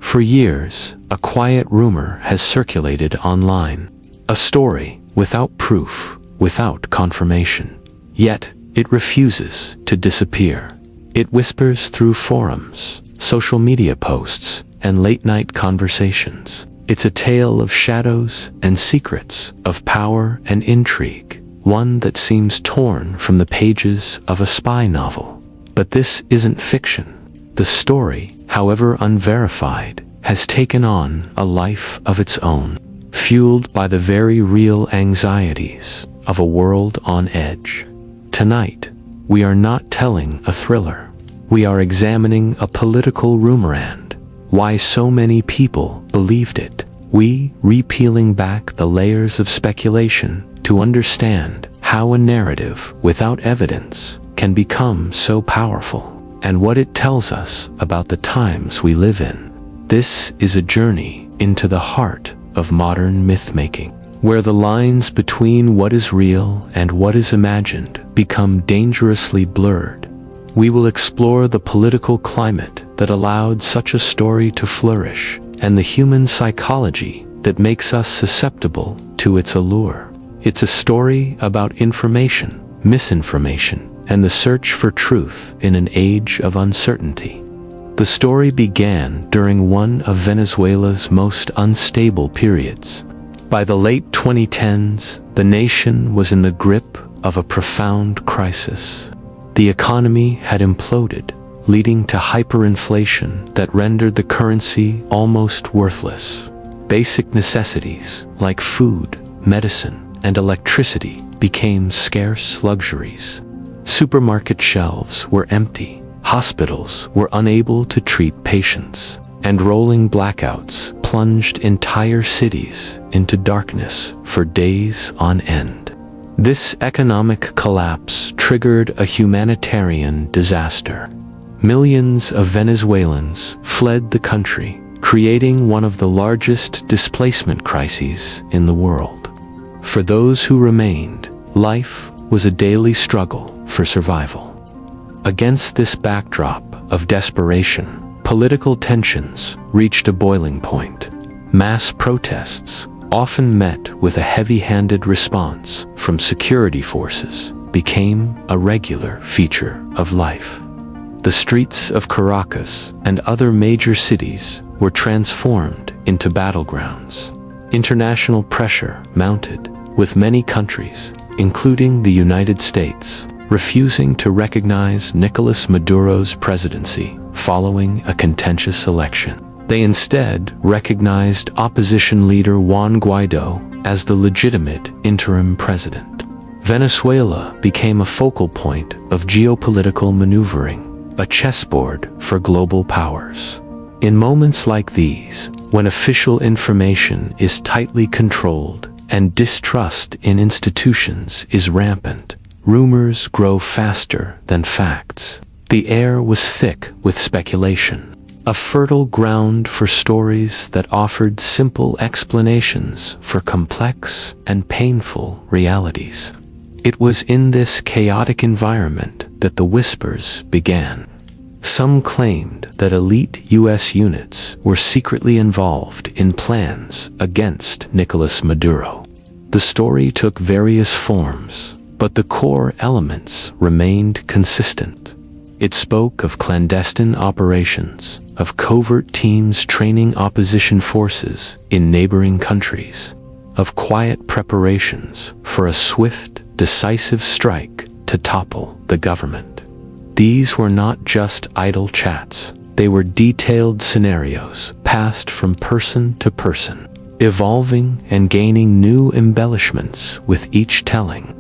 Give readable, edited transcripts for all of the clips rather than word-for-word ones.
For years, a quiet rumor has circulated online. A story without proof, without confirmation. Yet, it refuses to disappear. It whispers through forums, social media posts, and late-night conversations. It's a tale of shadows and secrets, of power and intrigue, one that seems torn from the pages of a spy novel. But this isn't fiction. The story, however unverified, has taken on a life of its own, fueled by the very real anxieties of a world on edge. Tonight, we are not telling a thriller. We are examining a political rumor and why so many people believed it. We repealing back the layers of speculation to understand how a narrative without evidence can become so powerful, and what it tells us about the times we live in. This is a journey into the heart of modern myth-making, where the lines between what is real and what is imagined become dangerously blurred. We will explore the political climate that allowed such a story to flourish, and the human psychology that makes us susceptible to its allure. It's a story about information, misinformation, and the search for truth in an age of uncertainty. The story began during one of Venezuela's most unstable periods. By the late 2010s, the nation was in the grip of a profound crisis. The economy had imploded, leading to hyperinflation that rendered the currency almost worthless. Basic necessities like food, medicine, and electricity became scarce luxuries. Supermarket shelves were empty, hospitals were unable to treat patients, and rolling blackouts plunged entire cities into darkness for days on end. This economic collapse triggered a humanitarian disaster. Millions of Venezuelans fled the country, creating one of the largest displacement crises in the world. For those who remained, life was a daily struggle for survival. Against this backdrop of desperation, political tensions reached a boiling point. Mass protests, often met with a heavy-handed response from security forces, became a regular feature of life. The streets of Caracas and other major cities were transformed into battlegrounds. International pressure mounted, with many countries, including the United States, refusing to recognize Nicolás Maduro's presidency following a contentious election. They instead recognized opposition leader Juan Guaidó as the legitimate interim president. Venezuela became a focal point of geopolitical maneuvering, a chessboard for global powers. In moments like these, when official information is tightly controlled and distrust in institutions is rampant, rumors grow faster than facts. The air was thick with speculation, a fertile ground for stories that offered simple explanations for complex and painful realities. It was in this chaotic environment that the whispers began. Some claimed that elite U.S. units were secretly involved in plans against Nicolás Maduro. The story took various forms, but the core elements remained consistent. It spoke of clandestine operations, of covert teams training opposition forces in neighboring countries, of quiet preparations for a swift, decisive strike to topple the government. These were not just idle chats. They were detailed scenarios passed from person to person, evolving and gaining new embellishments with each telling.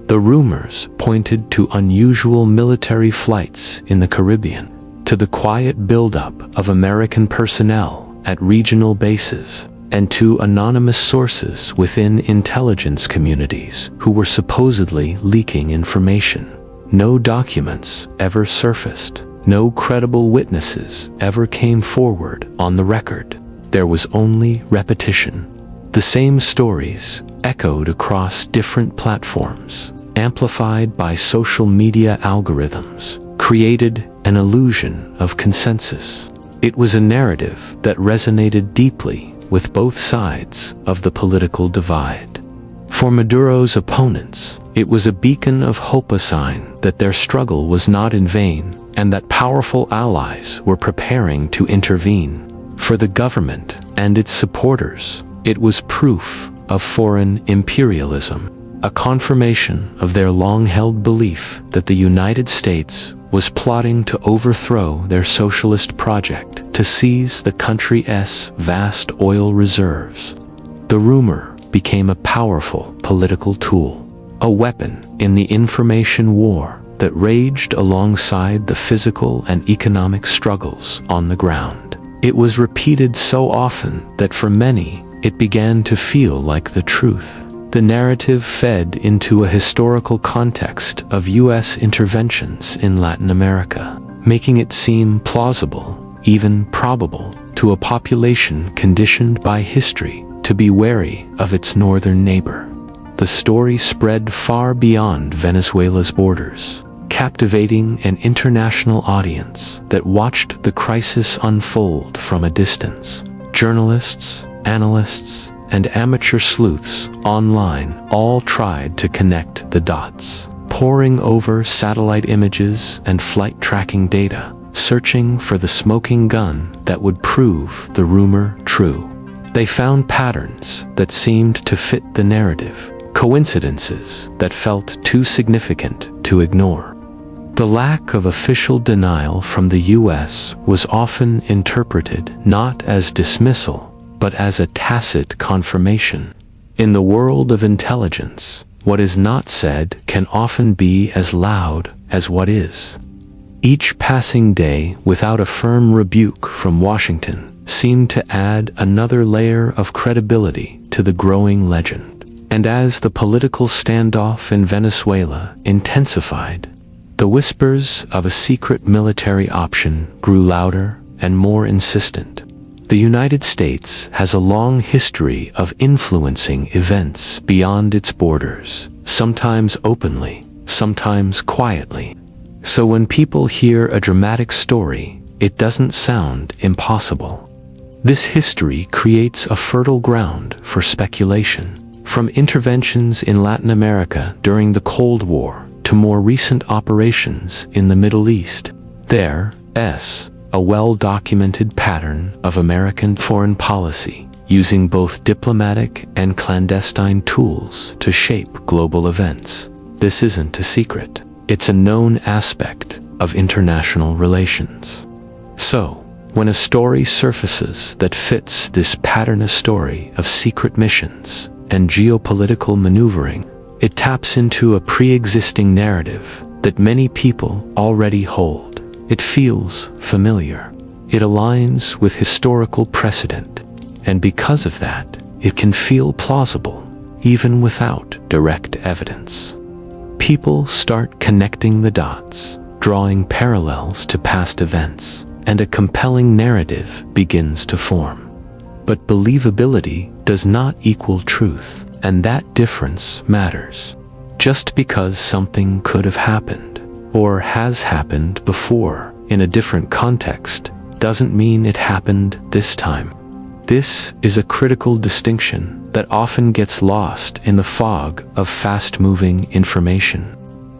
The rumors pointed to unusual military flights in the Caribbean, to the quiet buildup of American personnel at regional bases, and to anonymous sources within intelligence communities who were supposedly leaking information. No documents ever surfaced. No credible witnesses ever came forward on the record. There was only repetition. The same stories echoed across different platforms, amplified by social media algorithms, created an illusion of consensus. It was a narrative that resonated deeply with both sides of the political divide. For Maduro's opponents, it was a beacon of hope, a sign that their struggle was not in vain and that powerful allies were preparing to intervene. For the government and its supporters, it was proof of foreign imperialism, a confirmation of their long-held belief that the United States was plotting to overthrow their socialist project to seize the country's vast oil reserves. The rumor became a powerful political tool, a weapon in the information war that raged alongside the physical and economic struggles on the ground. It was repeated so often that for many, it began to feel like the truth. The narrative fed into a historical context of U.S. interventions in Latin America, making it seem plausible, even probable, to a population conditioned by history to be wary of its northern neighbor. The story spread far beyond Venezuela's borders, captivating an international audience that watched the crisis unfold from a distance. Journalists, analysts, and amateur sleuths online all tried to connect the dots, poring over satellite images and flight tracking data, searching for the smoking gun that would prove the rumor true. They found patterns that seemed to fit the narrative, coincidences that felt too significant to ignore. The lack of official denial from the U.S. was often interpreted not as dismissal, but as a tacit confirmation. In the world of intelligence, what is not said can often be as loud as what is. Each passing day without a firm rebuke from Washington seemed to add another layer of credibility to the growing legend. And as the political standoff in Venezuela intensified, the whispers of a secret military option grew louder and more insistent. The United States has a long history of influencing events beyond its borders, sometimes openly, sometimes quietly. So when people hear a dramatic story, it doesn't sound impossible. This history creates a fertile ground for speculation, from interventions in Latin America during the Cold War to more recent operations in the Middle East. There's a well-documented pattern of American foreign policy, using both diplomatic and clandestine tools to shape global events. This isn't a secret. It's a known aspect of international relations. So, when a story surfaces that fits this pattern, a story of secret missions and geopolitical maneuvering, it taps into a pre-existing narrative that many people already hold. It feels familiar. It aligns with historical precedent, and because of that, it can feel plausible, even without direct evidence. People start connecting the dots, drawing parallels to past events, and a compelling narrative begins to form. But believability does not equal truth, and that difference matters. Just because something could have happened, or has happened before in a different context, doesn't mean it happened this time. This is a critical distinction that often gets lost in the fog of fast-moving information.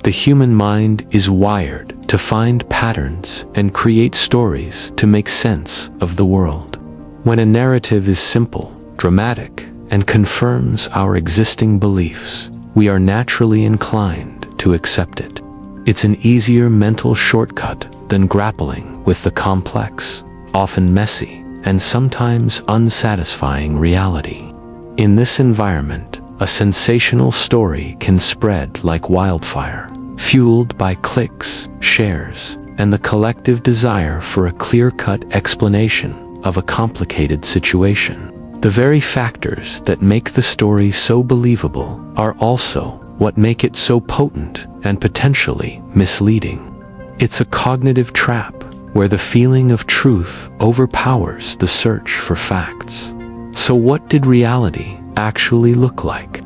The human mind is wired to find patterns and create stories to make sense of the world. When a narrative is simple, dramatic, and confirms our existing beliefs, we are naturally inclined to accept it. It's an easier mental shortcut than grappling with the complex, often messy, and sometimes unsatisfying reality. In this environment, a sensational story can spread like wildfire, fueled by clicks, shares, and the collective desire for a clear-cut explanation of a complicated situation. The very factors that make the story so believable are also what make it so potent and potentially misleading. It's a cognitive trap where the feeling of truth overpowers the search for facts. So what did reality actually look like?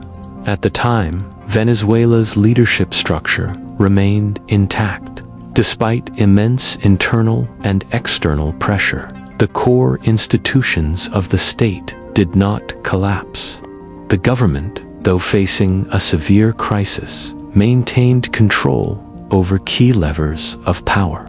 At the time, Venezuela's leadership structure remained intact, despite immense internal and external pressure. The core institutions of the state did not collapse. The government, though facing a severe crisis, maintained control over key levers of power.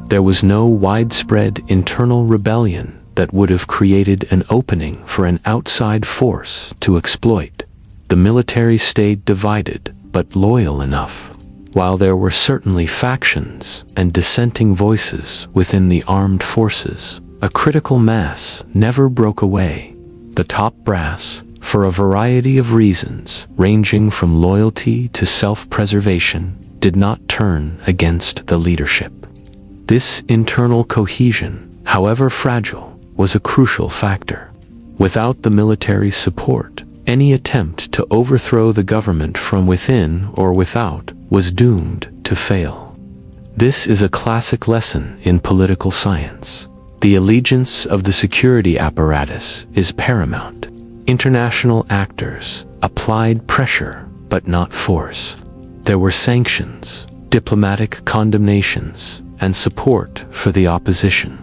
There was no widespread internal rebellion that would have created an opening for an outside force to exploit. The military stayed divided, but loyal enough. While there were certainly factions and dissenting voices within the armed forces, a critical mass never broke away. The top brass, for a variety of reasons ranging from loyalty to self-preservation, did not turn against the leadership. This internal cohesion, however fragile, was a crucial factor. Without the military's support, any attempt to overthrow the government from within or without was doomed to fail. This is a classic lesson in political science. The allegiance of the security apparatus is paramount. International actors applied pressure, but not force. There were sanctions, diplomatic condemnations, and support for the opposition.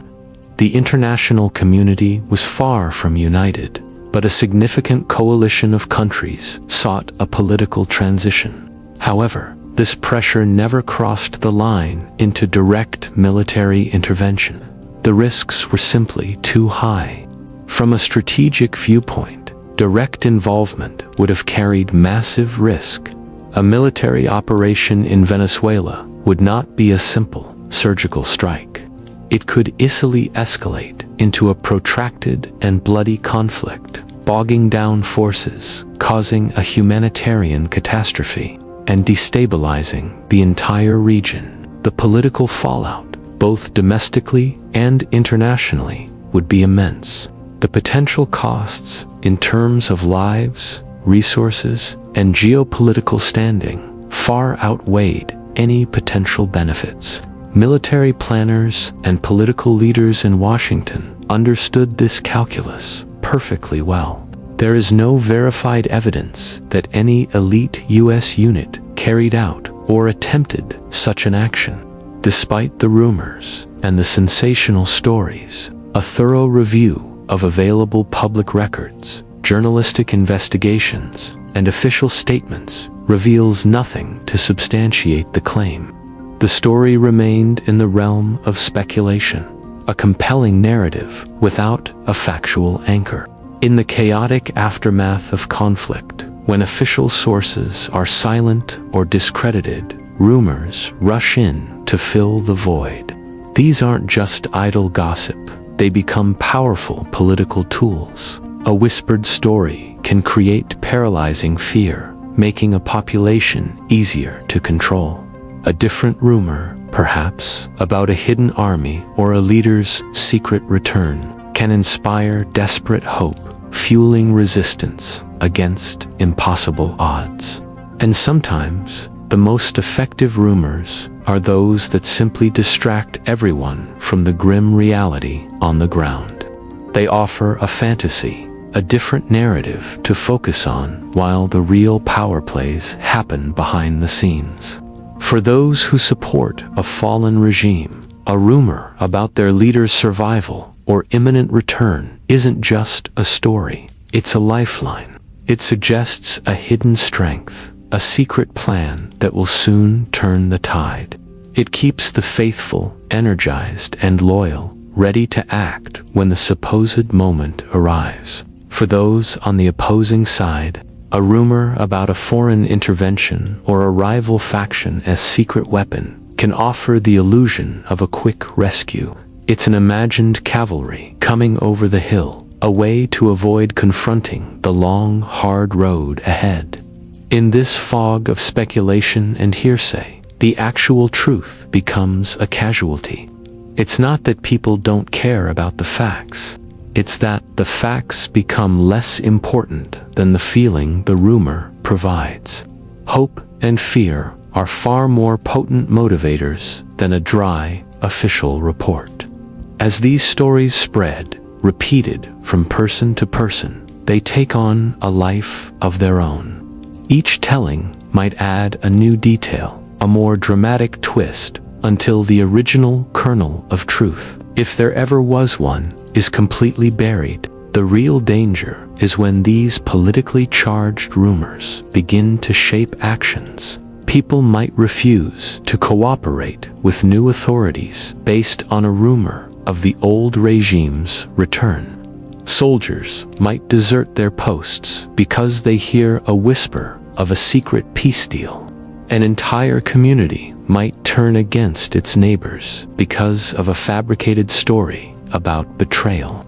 The international community was far from united, but a significant coalition of countries sought a political transition. However, this pressure never crossed the line into direct military intervention. The risks were simply too high. From a strategic viewpoint, direct involvement would have carried massive risk. A military operation in Venezuela would not be a simple surgical strike. It could easily escalate into a protracted and bloody conflict, bogging down forces, causing a humanitarian catastrophe, and destabilizing the entire region. The political fallout, both domestically and internationally, would be immense. The potential costs, in terms of lives, resources, and geopolitical standing, far outweighed any potential benefits. Military planners and political leaders in Washington understood this calculus perfectly well. There is no verified evidence that any elite U.S. unit carried out or attempted such an action. Despite the rumors and the sensational stories, a thorough review of available public records, journalistic investigations, and official statements reveals nothing to substantiate the claim. The story remained in the realm of speculation, a compelling narrative without a factual anchor. In the chaotic aftermath of conflict, when official sources are silent or discredited, rumors rush in to fill the void. These aren't just idle gossip, they become powerful political tools. A whispered story can create paralyzing fear, making a population easier to control. A different rumor, perhaps, about a hidden army or a leader's secret return, can inspire desperate hope, fueling resistance against impossible odds. And sometimes, the most effective rumors are those that simply distract everyone from the grim reality on the ground. They offer a fantasy, a different narrative to focus on while the real power plays happen behind the scenes. For those who support a fallen regime, a rumor about their leader's survival or imminent return isn't just a story, it's a lifeline. It suggests a hidden strength, a secret plan that will soon turn the tide. It keeps the faithful, energized, and loyal, ready to act when the supposed moment arrives. For those on the opposing side, a rumor about a foreign intervention or a rival faction as secret weapon can offer the illusion of a quick rescue. It's an imagined cavalry coming over the hill, a way to avoid confronting the long, hard road ahead. In this fog of speculation and hearsay, the actual truth becomes a casualty. It's not that people don't care about the facts. It's that the facts become less important than the feeling the rumor provides. Hope and fear are far more potent motivators than a dry, official report. As these stories spread, repeated from person to person, they take on a life of their own. Each telling might add a new detail, a more dramatic twist, until the original kernel of truth, if there ever was one, is completely buried. The real danger is when these politically charged rumors begin to shape actions. People might refuse to cooperate with new authorities based on a rumor of the old regime's return. Soldiers might desert their posts because they hear a whisper of a secret peace deal. An entire community might turn against its neighbors because of a fabricated story about betrayal.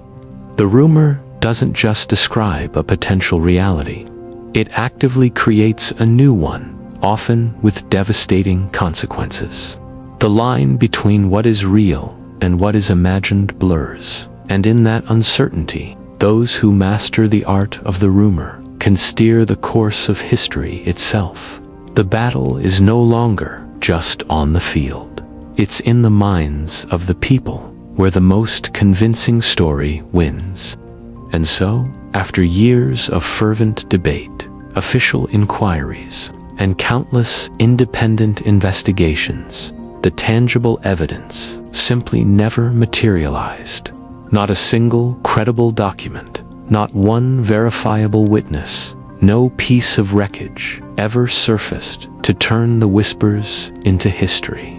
The rumor doesn't just describe a potential reality. It actively creates a new one, often with devastating consequences. The line between what is real and what is imagined blurs, and in that uncertainty, those who master the art of the rumor can steer the course of history itself. The battle is no longer just on the field. It's in the minds of the people, where the most convincing story wins. And so, after years of fervent debate, official inquiries, and countless independent investigations, the tangible evidence simply never materialized. Not a single credible document, not one verifiable witness, no piece of wreckage ever surfaced to turn the whispers into history.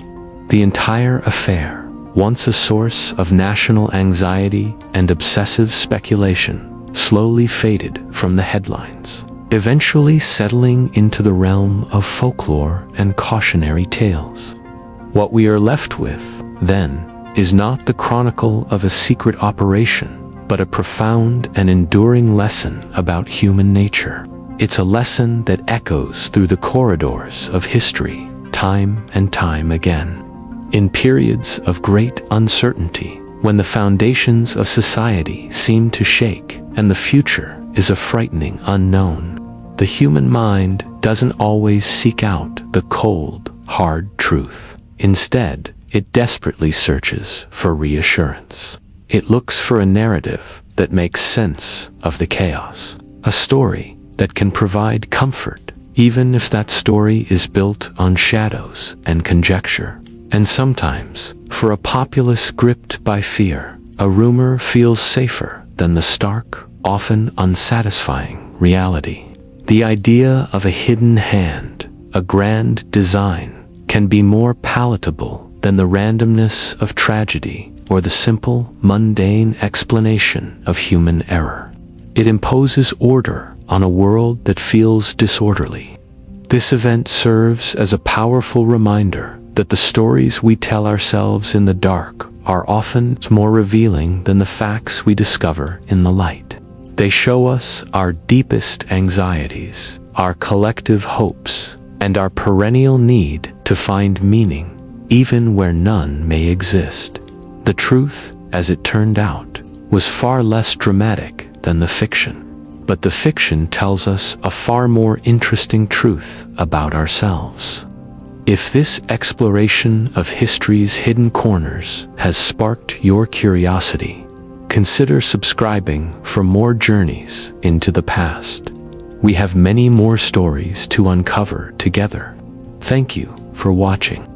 The entire affair, once a source of national anxiety and obsessive speculation, slowly faded from the headlines, eventually settling into the realm of folklore and cautionary tales. What we are left with, then, is not the chronicle of a secret operation, but a profound and enduring lesson about human nature. It's a lesson that echoes through the corridors of history, time and time again. In periods of great uncertainty, when the foundations of society seem to shake and the future is a frightening unknown, the human mind doesn't always seek out the cold, hard truth. Instead, it desperately searches for reassurance. It looks for a narrative that makes sense of the chaos, a story that can provide comfort, even if that story is built on shadows and conjecture. And sometimes, for a populace gripped by fear, a rumor feels safer than the stark, often unsatisfying reality. The idea of a hidden hand, a grand design, can be more palatable than the randomness of tragedy or the simple, mundane explanation of human error. It imposes order on a world that feels disorderly. This event serves as a powerful reminder that the stories we tell ourselves in the dark are often more revealing than the facts we discover in the light. They show us our deepest anxieties, our collective hopes, and our perennial need to find meaning, even where none may exist. The truth, as it turned out, was far less dramatic than the fiction. But the fiction tells us a far more interesting truth about ourselves. If this exploration of history's hidden corners has sparked your curiosity, consider subscribing for more journeys into the past. We have many more stories to uncover together. Thank you for watching.